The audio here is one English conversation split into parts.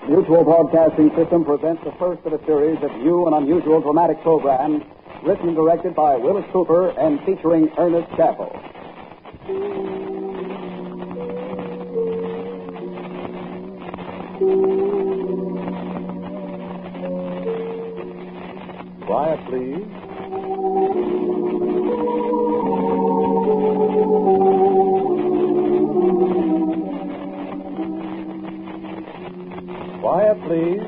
Mutual Broadcasting System presents the first of a series of new and unusual dramatic programs written and directed by Willis Cooper and featuring Ernest Chappell. Quiet, please. Quiet, please.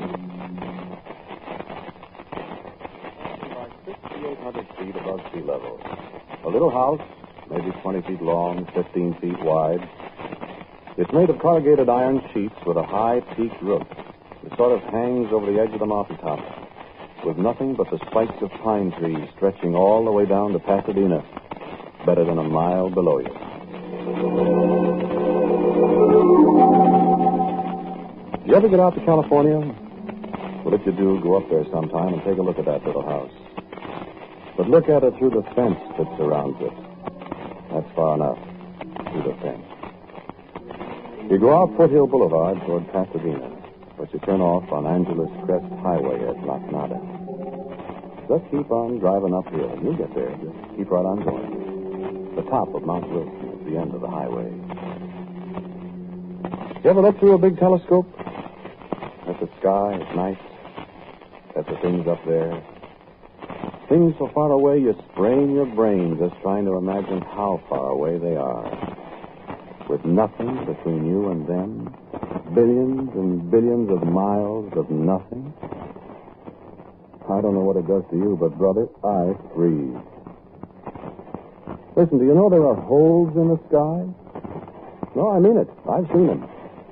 About 6,800 feet above sea level. A little house, maybe 20 feet long, 15 feet wide. It's made of corrugated iron sheets with a high peaked roof. It sort of hangs over the edge of the mountaintop, with nothing but the spikes of pine trees stretching all the way down to Pasadena, better than a mile below you. You ever get out to California? Well, if you do, go up there sometime and take a look at that little house. But look at it through the fence that surrounds it. That's far enough, through the fence. You go out Foothill Boulevard toward Pasadena, but you turn off on Angeles Crest Highway at La Canada. Just keep on driving uphill, and you'll get there. Just keep right on going. The top of Mount Wilson is the end of the highway. You ever look through a big telescope? At the sky at night? At the things up there? Things so far away you sprain your brain just trying to imagine how far away they are. With nothing between you and them. Billions and billions of miles of nothing. I don't know what it does to you, but, brother, I freeze. Listen, do you know there are holes in the sky? No, I mean it. I've seen them.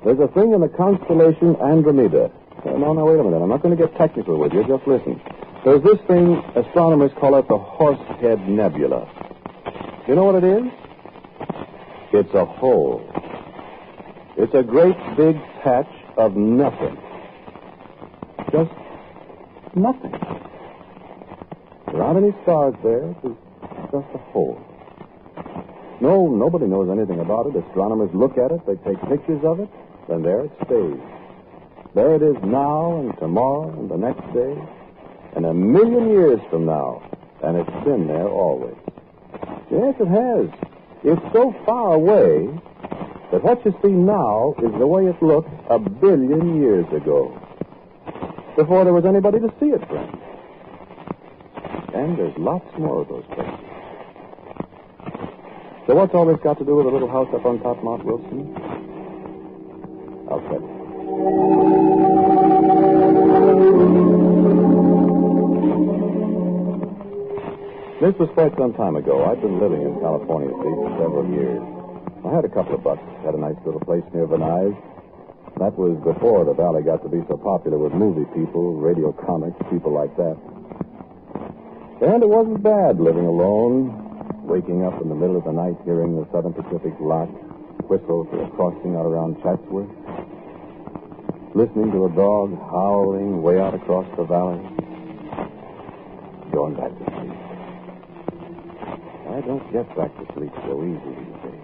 There's a thing in the constellation Andromeda. No, wait a minute. I'm not going to get technical with you. Just listen. There's this thing, astronomers call it the Horsehead Nebula. You know what it is? It's a hole. It's a great big patch of nothing. Just nothing. There aren't any stars there. It's just a hole. No, nobody knows anything about it. Astronomers look at it, they take pictures of it, then there it stays. There it is now and tomorrow and the next day and 1,000,000 years from now. And it's been there always. Yes, it has. It's so far away that what you see now is the way it looked 1,000,000,000 years ago. Before there was anybody to see it, friend. And there's lots more of those places. So what's all this got to do with a little house up on top Mount Wilson? I'll tell you. This was quite some time ago. I'd been living in California, see, for several years. I had a couple of bucks, had a nice little place near Venice. That was before the valley got to be so popular with movie people, radio comics, people like that. And it wasn't bad living alone, waking up in the middle of the night hearing the Southern Pacific Lot whistle for a crossing out around Chatsworth, listening to a dog howling way out across the valley, going back to sleep. I don't get back to sleep so easy these days.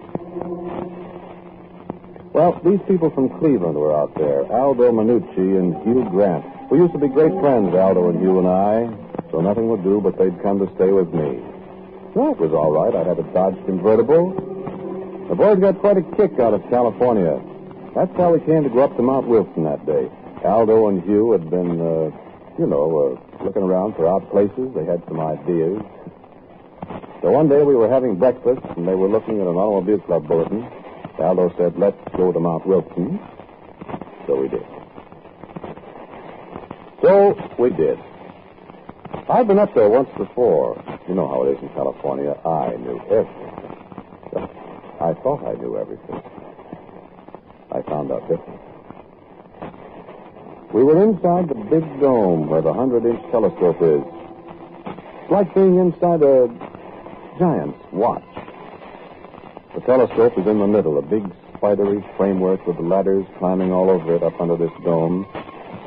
Well, these people from Cleveland were out there, Aldo Minucci and Hugh Grant. We used to be great friends, Aldo and Hugh and I, so nothing would do but they'd come to stay with me. Well, it was all right. I had a Dodge convertible. The boys got quite a kick out of California. That's how we came to go up to Mount Wilson that day. Aldo and Hugh had been, looking around for odd places. They had some ideas. So one day we were having breakfast, and they were looking at an automobile club bulletin. Aldo said, let's go to Mount Wilson. So we did. I've been up there once before. You know how it is in California. I knew everything. Well, I thought I knew everything. I found out different. We were inside the big dome where the 100-inch telescope is. It's like being inside a giant's watch. The telescope is in the middle, a big spidery framework with ladders climbing all over it up under this dome.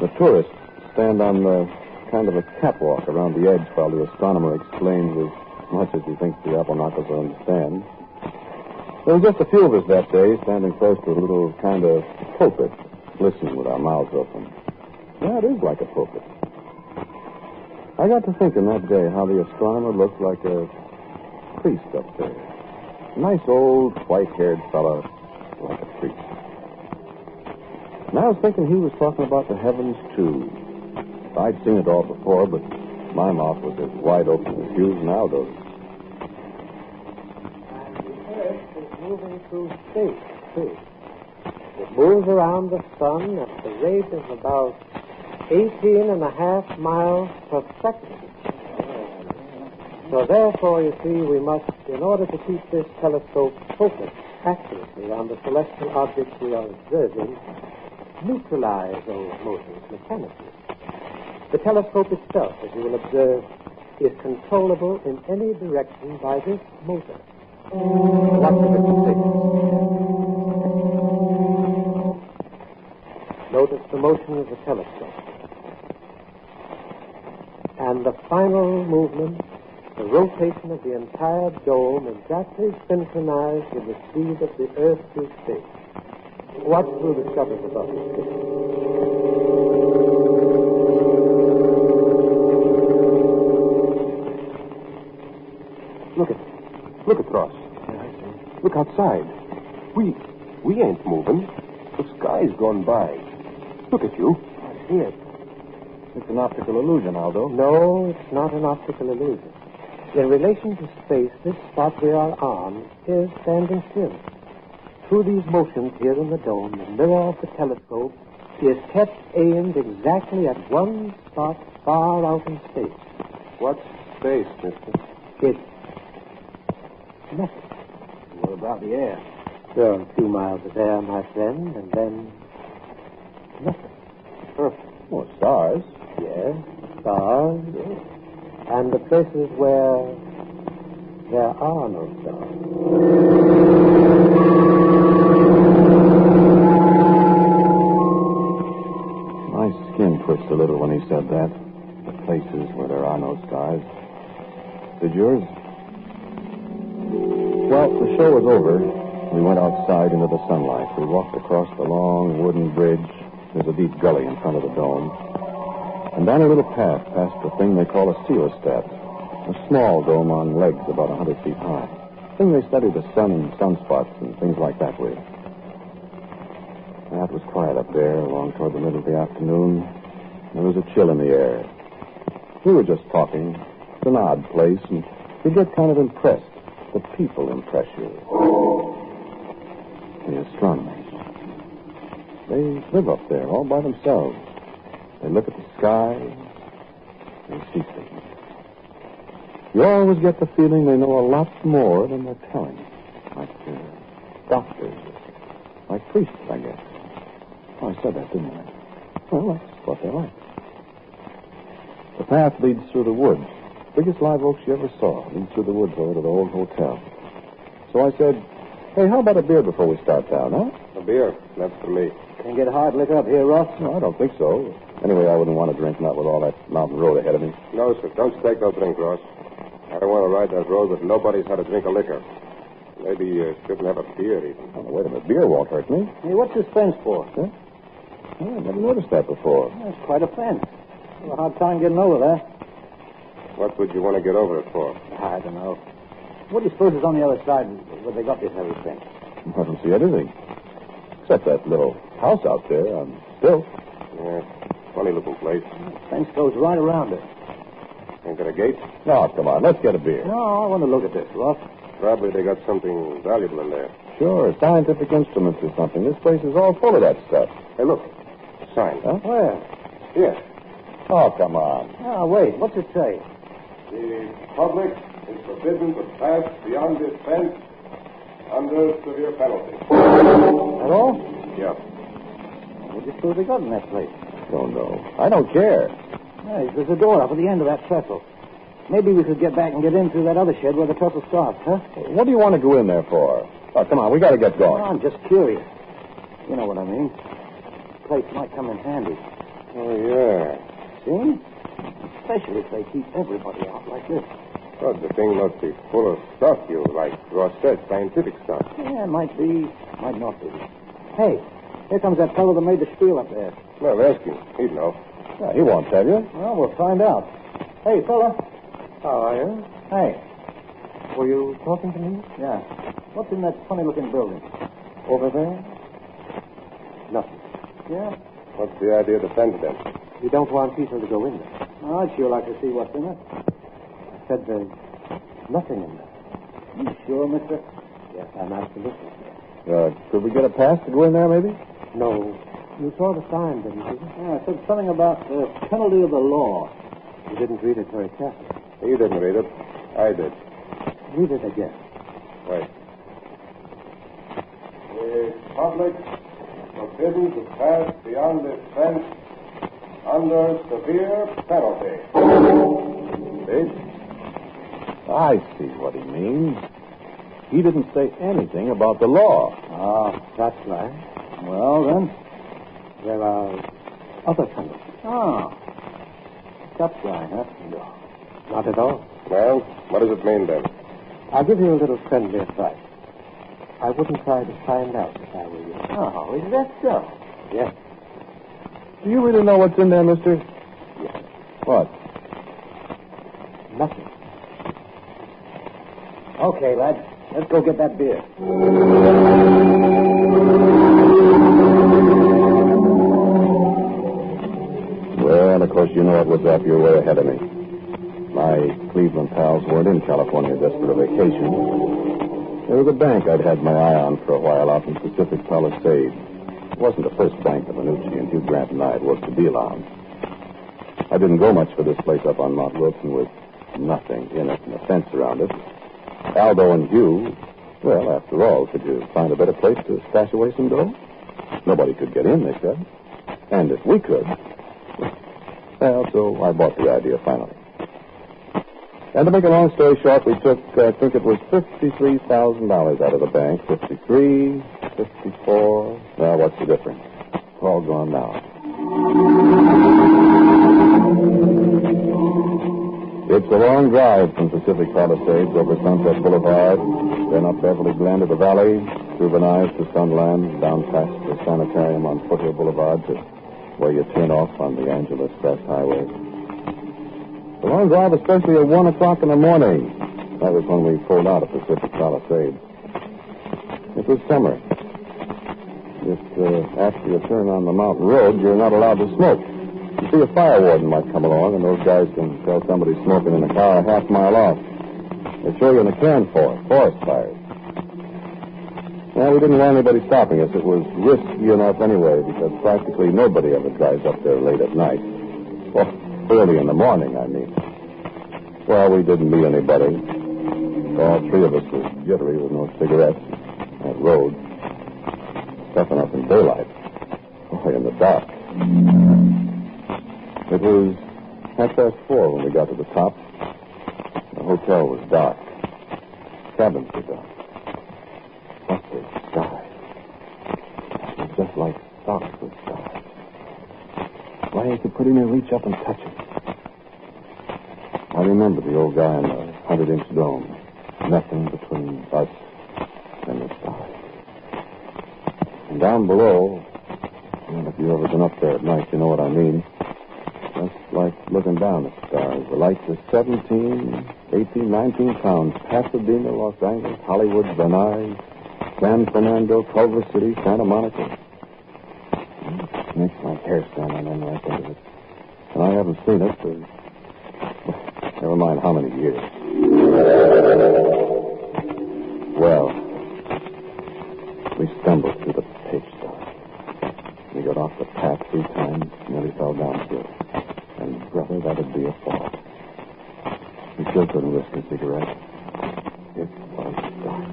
The tourists stand on the kind of a catwalk around the edge while the astronomer explains as much as he thinks the apple knockers will understand. There were just a few of us that day standing close to a little kind of pulpit, listening with our mouths open. Yeah, it is like a pulpit. I got to thinking that day how the astronomer looked like a priest up there. Nice old white-haired fellow, like a priest. And I was thinking he was talking about the heavens, too. I'd seen it all before, but my mouth was as wide open as Hughes and Aldo's. And the Earth is moving through space, too. It moves around the sun at the rate of about 18.5 miles per second. So therefore, you see, we must, in order to keep this telescope focused accurately on the celestial objects we are observing, neutralize those motions mechanically. The telescope itself, as you will observe, is controllable in any direction by this motor. Watch the different signals. Notice the motion of the telescope. And the final movement, the rotation of the entire dome, exactly synchronized with the speed of the Earth through space. Watch through the shutters above the station. Look across. Yeah, I see. Look outside. We ain't moving. The sky's gone by. Look at you. I see it. It's an optical illusion, Aldo. No, it's not an optical illusion. In relation to space, this spot we are on is standing still. Through these motions here in the dome, the mirror of the telescope is kept aimed exactly at one spot far out in space. What's space, mister? It's nothing. What about the air? There are a few miles of air, my friend, and then nothing. Oh, stars. Yes, stars, and the places where there are no stars. My skin twitched a little when he said that. The places where there are no stars. Did yours? Well, the show was over. We went outside into the sunlight. We walked across the long wooden bridge. There's a deep gully in front of the dome. And down a little path past the thing they call a coelostat. A small dome on legs about 100 feet high. Thing they study the sun and sunspots and things like that with. It was quiet up there along toward the middle of the afternoon. There was a chill in the air. We were just talking. It's an odd place, and you get kind of impressed. The people impress you. The astronomers. They live up there all by themselves. They look at the sky. They see things. You always get the feeling they know a lot more than they're telling. Like doctors. Like priests, I guess. Oh, I said that, didn't I? Well, that's what they're like. The path leads through the woods. Biggest live oaks you ever saw. Leads through the woods over to the old hotel. So I said, hey, how about a beer before we start down, huh? A beer. That's for me. Can get hard liquor up here, Ross? No, I don't think so. Anyway, I wouldn't want to drink, not with all that mountain road ahead of me. No, sir. Don't stake no drink, Ross. I don't want to ride that road, but nobody's had a drink of liquor. Maybe you shouldn't have a beer, even. Oh, wait a minute. Beer won't hurt me. Hey, what's this fence for? Huh? Oh, I never noticed that before. That's quite a fence. Have a hard time getting over that. What would you want to get over it for? I don't know. What do you suppose is on the other side where they got this heavy fence? I don't see anything. Except that little house out there on stilts. Yeah, funny-looking place. The fence goes right around it. Ain't got a gate? No, come on. Let's get a beer. No, I want to look at this, Ross. Probably they got something valuable in there. Sure, scientific instruments or something. This place is all full of that stuff. Hey, look. A sign. Huh? Where? Here. Oh, come on. Ah, wait. What's it say? The public is forbidden to pass beyond this fence under severe penalty. That all? Yeah. What do you suppose they got in that place? Don't know. I don't care. Hey, there's a door up at the end of that trestle. Maybe we could get back and get in through that other shed where the trestle starts, huh? What do you want to go in there for? Oh, come on. We got to get going. Oh, I'm just curious. You know what I mean. This place might come in handy. Oh, yeah. See? Especially if they keep everybody out like this. Well, the thing must be full of stuff you like Ross said, scientific stuff. Yeah, might be, might not be. Hey, Here comes that fellow that made the spiel up there. No, ask him. He'd know. Yeah, he won't tell you. Well, we'll find out. Hey, fella. How are you? Hey. Were you talking to me? Yeah. What's in that funny-looking building? Over there? Nothing. Yeah? What's the idea of the fence, then? You don't want people to go in there. Oh, I'd sure like to see what's in it. I said there's nothing in there. You sure, mister? Yes, I'm absolutely. Could we get a pass to go in there, maybe? No. You saw the sign, didn't you? Yeah, it said something about the penalty of the law. You didn't read it very carefully. He didn't read it. I did. Read it again. Wait. The public forbidden to pass beyond this fence under severe penalty. See? I see what he means. He didn't say anything about the law. Oh, that's right. Well, then. There are other penalties. Oh. That's right, huh? No, not at all. Well, what does it mean, then? I'll give you a little friendly advice. I wouldn't try to find out if I were you. Oh, is that so? Yes. Do you really know what's in there, mister? Yes. What? Nothing. Okay, lad. Let's go get that beer. Well, of course, you know it was up. You're way ahead of me. My Cleveland pals weren't in California just for a vacation. There was a bank I'd had my eye on for a while out in Pacific Palisades. It wasn't the first bank that Minucci and Hugh Grant and I had worked the deal on. I didn't go much for this place up on Mount Wilson with nothing in it and a fence around it. Aldo and Hugh, well, after all, could you find a better place to stash away some dough? Nobody could get in, they said. And if we could... Well, so I bought the idea finally. And to make a long story short, we took, I think it was $53,000 out of the bank. 53, 54. Well, what's the difference? It's all gone now. It's a long drive from Pacific Palisades over Sunset Boulevard, then up Beverly Glen to the valley, through Venice to Sunland, down past the sanitarium on Foothill Boulevard to where you turn off on the Angeles Crest Highway. The long drive, especially at 1 o'clock in the morning. That was when we pulled out of Pacific Palisades. It was summer. Just after you turn on the mountain road, you're not allowed to smoke. You see, a fire warden might come along, and those guys can tell somebody's smoking in a car a half mile off. They throw you in a can for it, forest fires. Well, we didn't want anybody stopping us. It was risky enough anyway, because practically nobody ever drives up there late at night. Well, early in the morning, I mean. Well, we didn't meet anybody. All three of us were jittery with no cigarettes. That road. Tough enough in daylight. Boy, in the dark. It was 4:30 when we got to the top. The hotel was dark. Cabins were dark. But the sky. It was just like socks with stars. Why, you could pretty near reach up and touch it. I remember the old guy in the 100-inch dome. Nothing between us and the stars. And down below, well, if you've ever been up there at night, you know what I mean. Just like looking down at the stars. The lights are 17, 18, 19 pounds. Pasadena, Los Angeles, Hollywood, Venice, San Fernando, Culver City, Santa Monica. It makes my hair stand on end when I think of it. And I haven't seen it for, never mind how many years. Well, we stumbled through the pitch dark. We got off the path 3 times, nearly fell down through it. And, brother, that'd be a fall. We still couldn't risk a cigarette. It was dark.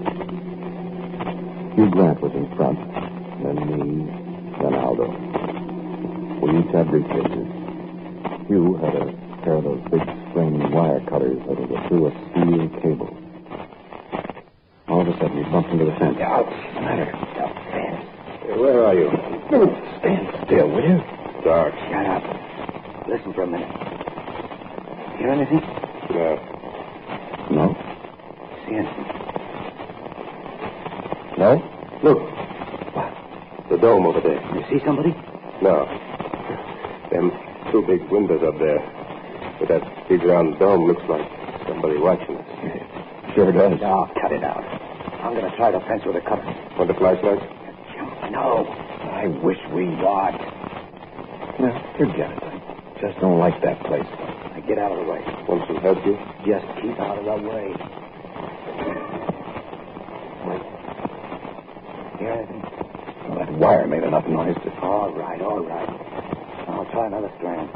Hugh Grant was in front, then me, then Aldo. We each had briefcases. Hugh had a pair of those big flaming wire cutters that would go through a steel cable. All of a sudden, he bumped into the fence. What's the matter? Fence. Where are you? Stand still, will you? Dark. Shut up. Listen for a minute. Hear anything? No. No? See anything? No? Look. What? The dome over there. You see somebody? No. Them two big windows up there. With that big round dome looks like somebody watching us. Sure does. No, cut it out. I'm going to try the fence with a cutter. Want the flashlight? No. I wish we... What? No, forget it. I just don't like that place. Now get out of the way. Want some help, you? Just keep out of the way. Wait. Hear anything? Well, that wire made enough noise to... All right. I'll try another strand.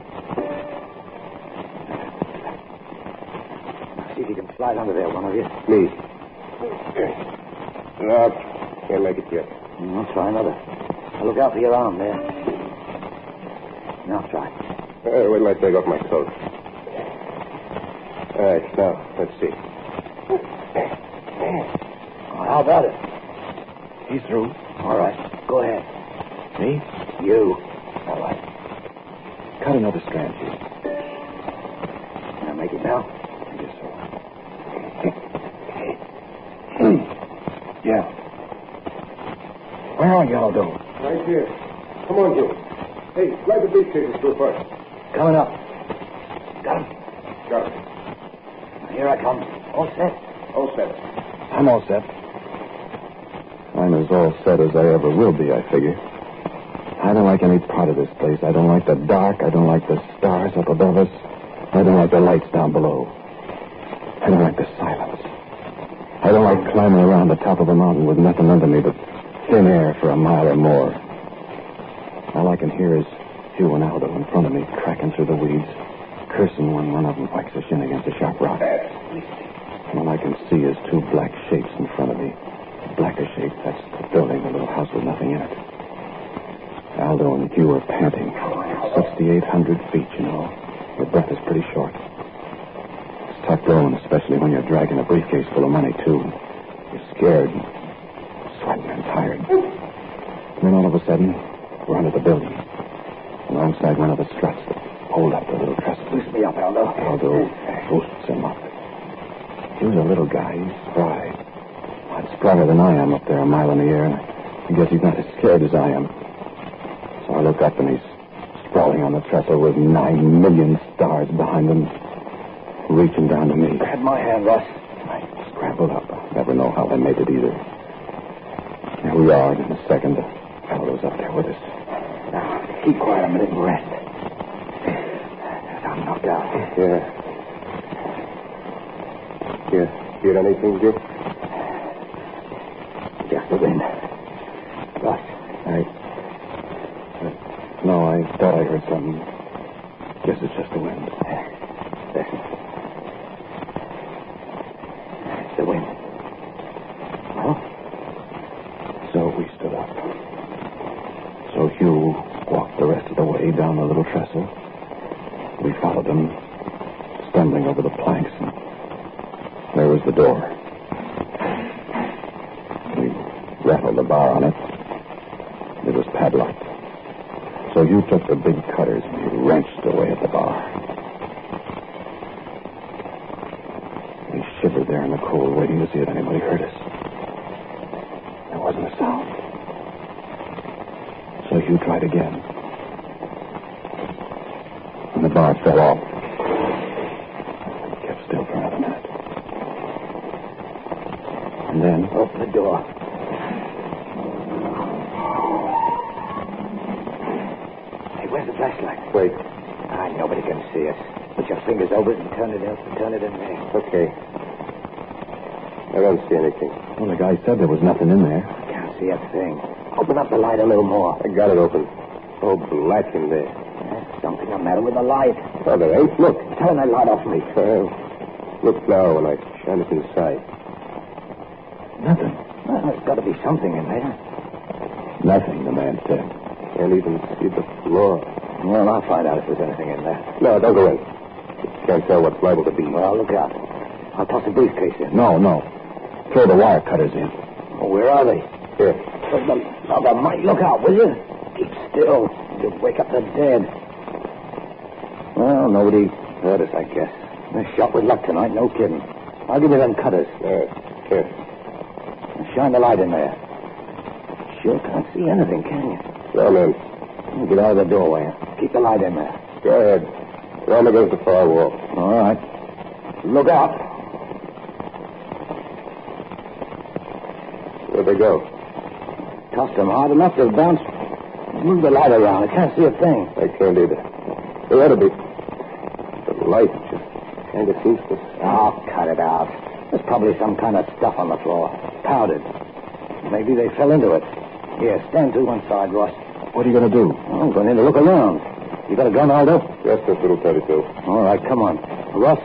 Now see if you can slide under there, one of you. Me. No, can't make it yet. I'll try another. Now look out for your arm there. Now try. Wait till I take off my coat. All right, now, let's see. How about it? He's through. All right. Go ahead. Me? You. All right. Cut another strand, Chief. Can I make it now? I guess so. Yeah. Where are y'all, though? Right here. Come on, Joe. Hey, slide the briefcases through first. Coming up. Got him. Got it. Here I come. All set? All set. I'm all set. I'm as all set as I ever will be, I figure. I don't like any part of this place. I don't like the dark. I don't like the stars up above us. I don't like the lights down below. I don't like the silence. I don't like climbing around the top of a mountain with nothing under me but thin air for a mile or more. All I can hear is Hugh and Aldo in front of me, cracking through the weeds, cursing when one of them whacks a shin against a sharp rock. And all I can see is two black shapes in front of me. The blacker shape, that's the building, the little house with nothing in it. Aldo and Hugh are panting. 6,800 feet, you know. Your breath is pretty short. It's tough going, especially when you're dragging a briefcase full of money, too. You're scared, sweating and tired. And then all of a sudden, we're under the building. Alongside one of the struts that hold up the little trestle. Boost me up, Aldo. Aldo boosts him up. He was a little guy. He's spry. Much stronger than I am up there a mile in the air. And I guess he's not as scared as I am. So I look up and he's sprawling on the trestle with 9 million stars behind him, reaching down to me. Grab my hand, Russ. I scrambled up. I never know how I made it either. Here we are in a second. Aldo's up there with us. Now, keep quiet a minute and rest. I'm knocked out. Yeah. You hear anything, Joe? Just the wind. Russ. No, I thought I heard something. Guess it's just the wind. Listen. It's the wind. Well? So we stood up. So Hugh walked the rest of the way down the little trestle. We followed him, stumbling over the planks, and there was the door. We rattled the bar on it. It was padlocked. So Hugh took the big cutters and he wrenched away at the bar. We shivered there in the cold, waiting to see if anybody heard us. There wasn't a sound. So Hugh tried again. And the bar fell off. He kept still for another minute. And then... Open the door. Hey, where's the flashlight? Wait. Nobody can see us. Put your fingers over it and turn it in there. Okay. I don't see anything. Well, the guy said there was nothing in there. I can't see a thing. Open up the light a little more. I got it open. Oh, black in there. There's something the matter with the light. Oh, there ain't. Look. Turn that light off me. Look now when I shine it inside. Nothing. Well, there's got to be something in there. Nothing, the man said. Can't even see the floor. Well, I'll find out if there's anything in there. No, don't go in. Can't tell what's liable to be. Well, look out. I'll toss a briefcase in. No. Throw the wire cutters in. Oh, where are they? Here. For the love of Mike, look out, will you? Keep still. You'll wake up the dead. Well, nobody heard us, I guess. They're shot with luck tonight, no kidding. I'll give you them cutters. Here. Shine the light in there. sure can't see anything, can you? Come in. Get out of the doorway. Keep the light in there. Go ahead. Run against the far wall. All right. Look out. Where'd they go? Tossed them hard enough to bounce. Move the light around. I can't see a thing. I can't either. There ought to be. The light just kind of seems to... Oh, cut it out. There's probably some kind of stuff on the floor. Powdered. Maybe they fell into it. Here, stand to one side, Ross. What are you going to do? I'm going in to look around. You got a gun, Aldo? Just this little 32. All right, come on. Ross,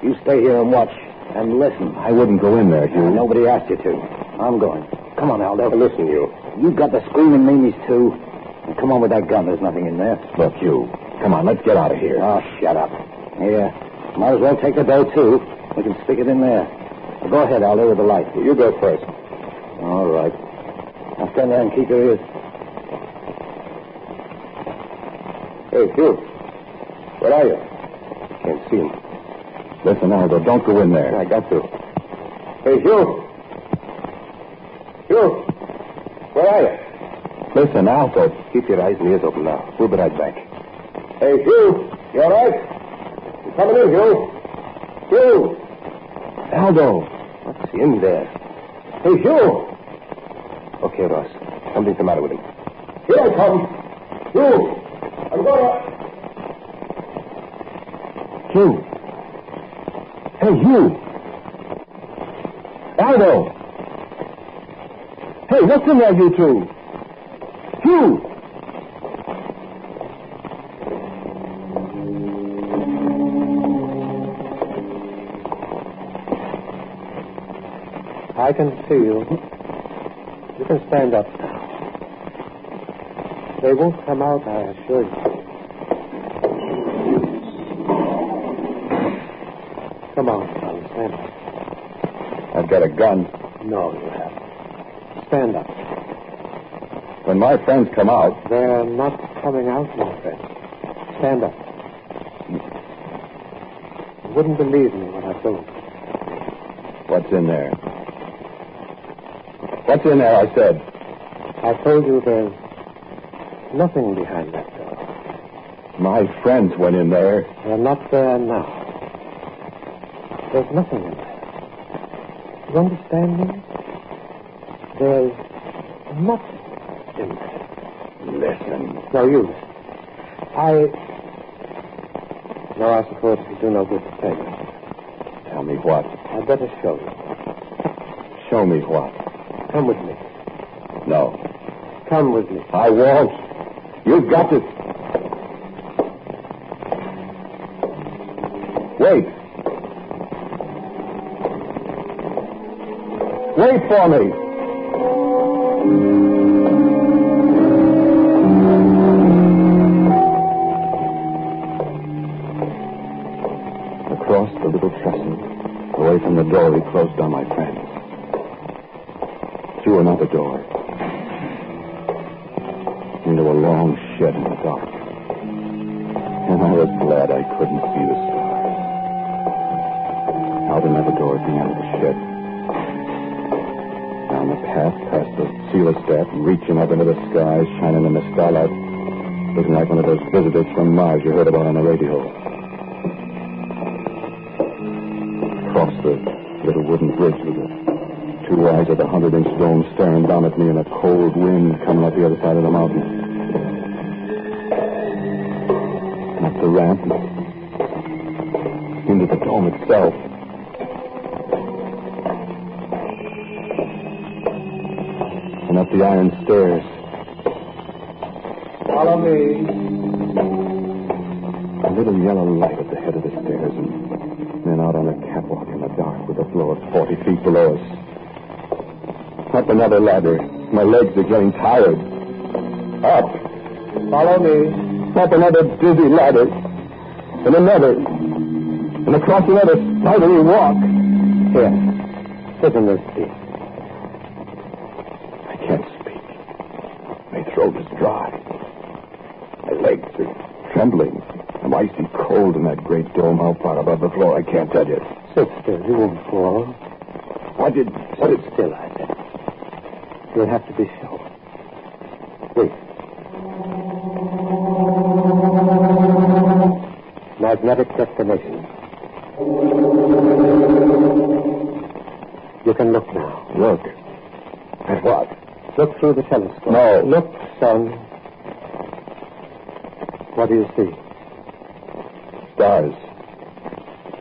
you stay here and watch. And listen. I wouldn't go in there, Hugh. Nobody asked you to. I'm going. Come on, Aldo. Listen, you. You've got the screaming meanies, too. And come on with that gun. There's nothing in there. Look, Hugh. Come on, let's get out of here. Oh, shut up. Here. Might as well take the dough, too. We can stick it in there. Well, go ahead, Aldo, with the light. You go first. All right. Now stand there and keep your ears. Hey, Hugh. Where are you? Can't see him. Listen, Aldo, don't go in there. I got to. Hey, Hugh. Hugh. Where are you? Listen, Aldo. Keep your eyes and ears open now. We'll be right back. Hey, Hugh. You all right? You coming in, Hugh? Hugh. Aldo. What's in there? Hey, Hugh. Okay, Ross. Something's the matter with him. Here I come. Hugh. I'm going to... Hugh. Hey, Hugh. Aldo. Hey, what's in there, you two? Hugh. I can see you. You can stand up. They won't come out, I assure you. Come on, son. Stand up. I've got a gun. No, you haven't. Stand up. When my friends come out... They're not coming out, my friend. Stand up. You wouldn't believe me when I told you. What's in there? What's in there, I said? I told you there's nothing behind that door. My friends went in there. They're not there now. There's nothing in there. You understand me? There's nothing in there. Listen. No, you listen. No, I suppose you do no good to tell you. Tell me what? I'd better show you. Show me what? Come with me. No. Come with me. I won't. You've got to... Wait. Wait for me. Across the little trestle, away from the door, he closed on my friends. Through another door. Into a long shed in the dark. And I was glad I couldn't see the stars. Out another door at the end of the shed. Down the path past the coelostat, reaching up into the sky, shining in the starlight, looking like one of those visitors from Mars you heard about on the radio. Across the little wooden bridge with the two eyes of the 100-inch dome staring down at me and a cold wind coming up the other side of the mountain. And up the ramp into the dome itself. And up the iron stairs. Follow me. A little yellow light at the head of the stairs, and then out on a catwalk in the dark with the floor 40 feet below us. Up another ladder. My legs are getting tired. Up. Follow me. Up another dizzy ladder. And another. And across another spidery walk. Here. Sit in this seat. I can't speak. My throat is dry. My legs are trembling. I'm icy cold in that great dome. How far above the floor, I can't tell you. Sit still. You won't fall. What did... Sit still, I said. You'll have to be sure. Wait. Magnetic destination. You can look now. Look. At what? Look through the telescope. No. Look, son. What do you see? Stars.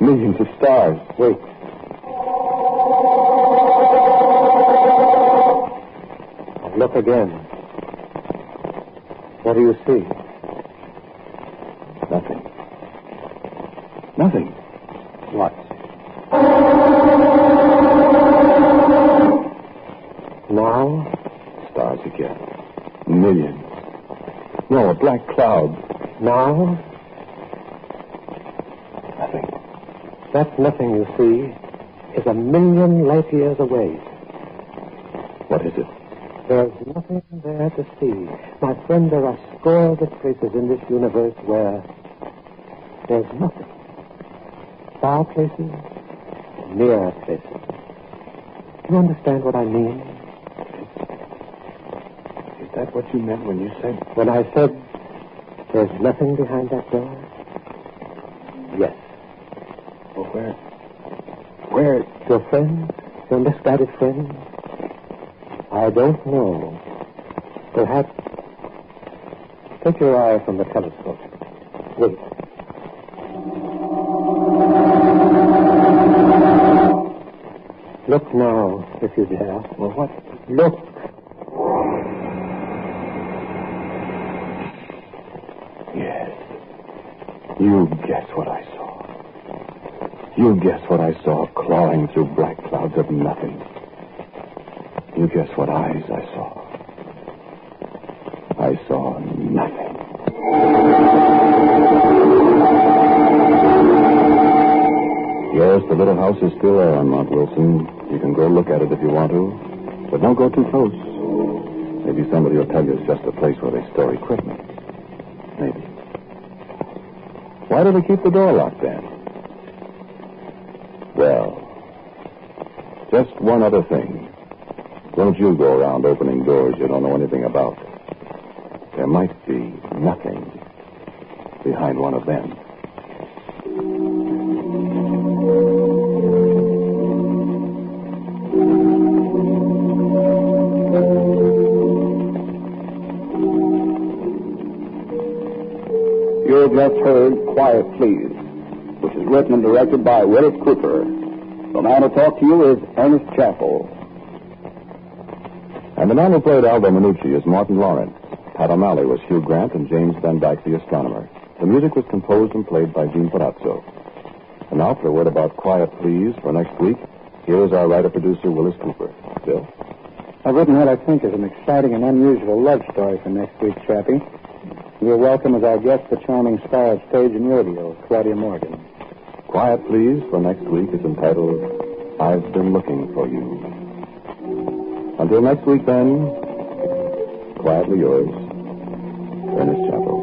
Millions of stars. Wait. And look again. What do you see? Nothing. Nothing. What? Now? Stars again. Millions. No, a black cloud. Now? Nothing. That nothing you see is 1,000,000 light years away. What is it? There's nothing there to see. My friend, there are scores of places in this universe where there's nothing. Far places, near places. Do you understand what I mean? Is that what you meant when you said... When I said there's nothing behind that door? Yes. Well, where... Your friend? Your misguided friend? I don't know. Perhaps... Take your eye from the telescope. Wait. Look now, if you dare. Well, what? Look. Yes. You guess what I saw. You guess what I saw clawing through black clouds of nothing. You guess what eyes I saw. I saw nothing. Yes, the little house is still there on Mount Wilson. You can go look at it if you want to. But don't go too close. Maybe somebody will tell you it's just a place where they store equipment. Maybe. Why do they keep the door locked then? Well, just one other thing. Don't you go around opening doors you don't know anything about. There might be nothing behind one of them. You have just heard Quiet Please, which is written and directed by Willis Cooper. The man who talked to you is Ernest Chappell. And the man who played Aldo Minucci is Martin Lawrence. Pat O'Malley was Hugh Grant and James Van Dyke, the astronomer. The music was composed and played by Gene Palazzo. And now for a word about Quiet Please for next week, here is our writer-producer, Willis Cooper. Bill? I've written what I think is an exciting and unusual love story for next week, Chappie. You're welcome as our guest, the charming star of stage and rodeo, Claudia Morgan. Quiet Please for next week is entitled, I've Been Looking for You. Until next week, then, quietly yours, Ernest Chappell.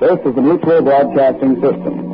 This is the Mutual Broadcasting System.